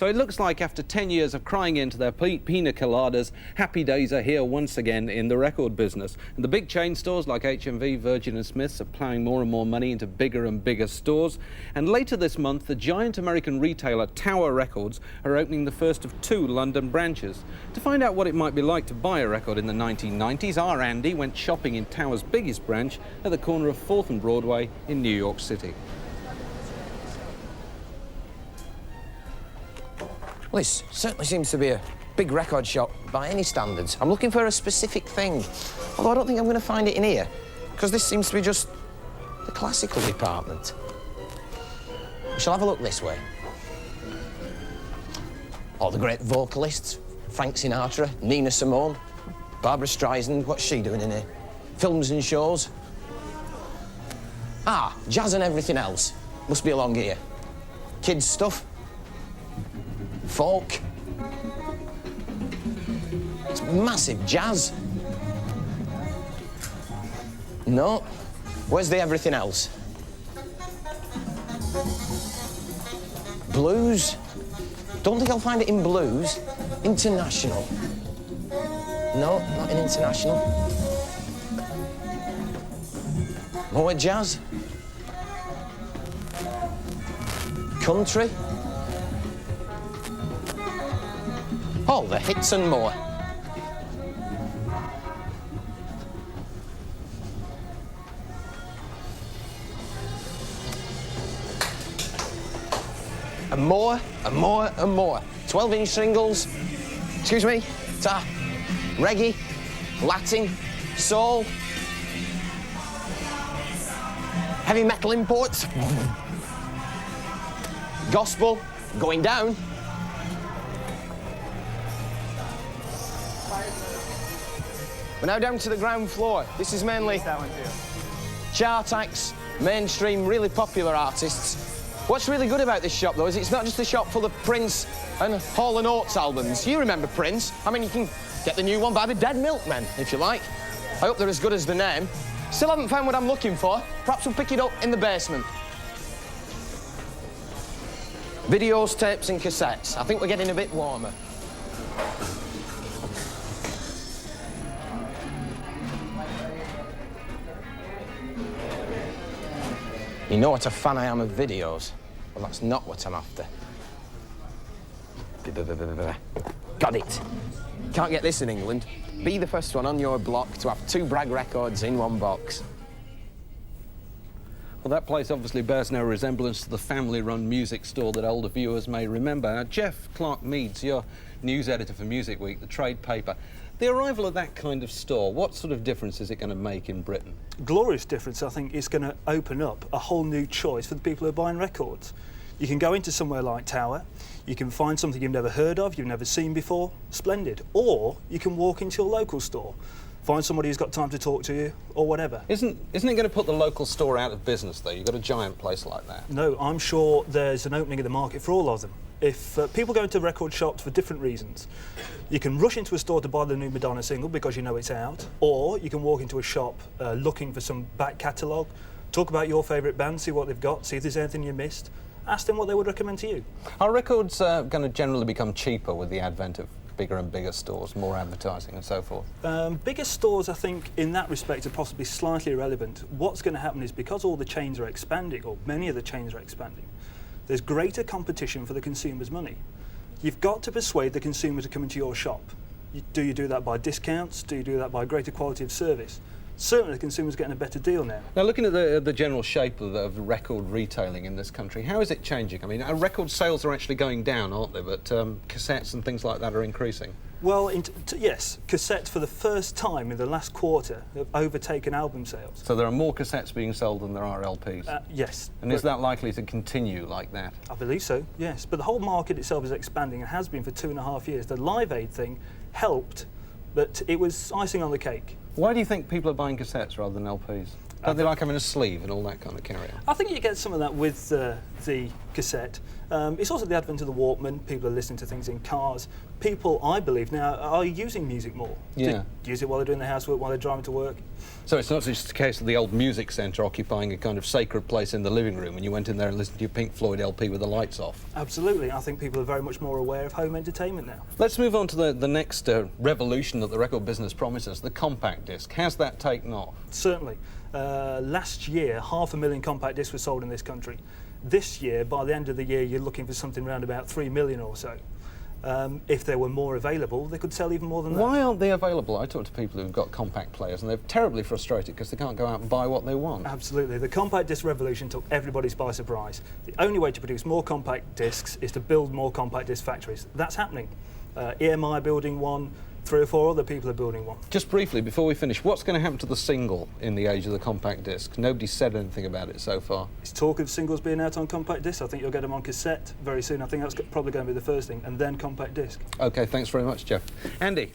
So it looks like after 10 years of crying into their pina coladas, happy days are here once again in the record business. And the big chain stores like HMV, Virgin and Smiths are ploughing more and more money into bigger and bigger stores. And later this month, the giant American retailer Tower Records are opening the first of 2 London branches. To find out what it might be like to buy a record in the 1990s, our Andy went shopping in Tower's biggest branch at the corner of 4th and Broadway in New York City. Well, this certainly seems to be a big record shop by any standards. I'm looking for a specific thing, although I don't think I'm going to find it in here, because this seems to be just the classical department. We shall have a look this way. All the great vocalists, Frank Sinatra, Nina Simone, Barbara Streisand, what's she doing in here? Films and shows. Ah, jazz and everything else. Must be along here. Kids' stuff. Folk. It's massive jazz. No. Where's the everything else? Blues. Don't think I'll find it in blues. International. No, not in international. More jazz. Country. All the hits and more. And more, and more, and more. 12-inch singles, excuse me, reggae, Latin, soul, heavy metal imports, gospel, going down. We're now down to the ground floor. This is mainly chart acts, mainstream, really popular artists. What's really good about this shop, though, is it's not just a shop full of Prince and Hall & Oates albums. You remember Prince. I mean, you can get the new one by the Dead Milkmen, if you like. I hope they're as good as the name. Still haven't found what I'm looking for. Perhaps we'll pick it up in the basement. Videos, tapes and cassettes. I think we're getting a bit warmer. You know what a fan I am of videos? Well, that's not what I'm after. Got it. Can't get this in England. Be the first one on your block to have 2 Bragg records in one box. Well, that place obviously bears no resemblance to the family-run music store that older viewers may remember. Now, Jeff Clarke-Meads, your news editor for Music Week, the trade paper. The arrival of that kind of store, what sort of difference is it going to make in Britain? Glorious difference. I think it's going to open up a whole new choice for the people who are buying records. You can go into somewhere like Tower, you can find something you've never heard of, you've never seen before, splendid. Or you can walk into a local store, find somebody who's got time to talk to you, or whatever. Isn't it going to put the local store out of business, though? You've got a giant place like that. No, I'm sure there's an opening in the market for all of them. If people go into record shops for different reasons, you can rush into a store to buy the new Madonna single because you know it's out, or you can walk into a shop looking for some back catalogue, talk about your favourite band, see what they've got, see if there's anything you missed, ask them what they would recommend to you. Are records going to generally become cheaper with the advent of bigger and bigger stores, more advertising and so forth? Bigger stores, I think, in that respect, are possibly slightly irrelevant. What's going to happen is because all the chains are expanding, or many of the chains are expanding, there's greater competition for the consumer's money. You've got to persuade the consumer to come into your shop. Do you do that by discounts? Do you do that by greater quality of service? Certainly the consumer's getting a better deal now. Now, looking at the general shape of record retailing in this country, how is it changing? I mean, record sales are actually going down, aren't they? But cassettes and things like that are increasing. Well, yes, cassettes for the first time in the last quarter have overtaken album sales. So there are more cassettes being sold than there are LPs? Yes. And is that likely to continue like that? I believe so, yes. But the whole market itself is expanding and has been for 2.5 years. The Live Aid thing helped, but it was icing on the cake. Why do you think people are buying cassettes rather than LPs? Don't they like having a sleeve and all that kind of carry-on? I think you get some of that with the cassette. It's also the advent of the Walkman. People are listening to things in cars. People, I believe now, are using music more. Yeah. They use it while they're doing their housework, while they're driving to work. So it's not just a case of the old music centre occupying a kind of sacred place in the living room and you went in there and listened to your Pink Floyd LP with the lights off. Absolutely. I think people are very much more aware of home entertainment now. Let's move on to the next revolution that the record business promises, the compact disc. Has that taken off? Certainly. Last year, 500,000 compact discs were sold in this country. This year, by the end of the year, you're looking for something around about 3 million or so. If there were more available, they could sell even more than that. Why aren't they available? I talk to people who've got compact players and they're terribly frustrated because they can't go out and buy what they want. Absolutely. The compact disc revolution took everybody by surprise. The only way to produce more compact discs is to build more compact disc factories. That's happening. EMI are building one, 3 or 4 other people are building one. Just briefly, before we finish, what's going to happen to the single in the age of the compact disc? Nobody's said anything about it so far. It's talk of singles being out on compact disc. I think you'll get them on cassette very soon. I think that's probably going to be the first thing, and then compact disc. OK, thanks very much, Jeff. Andy?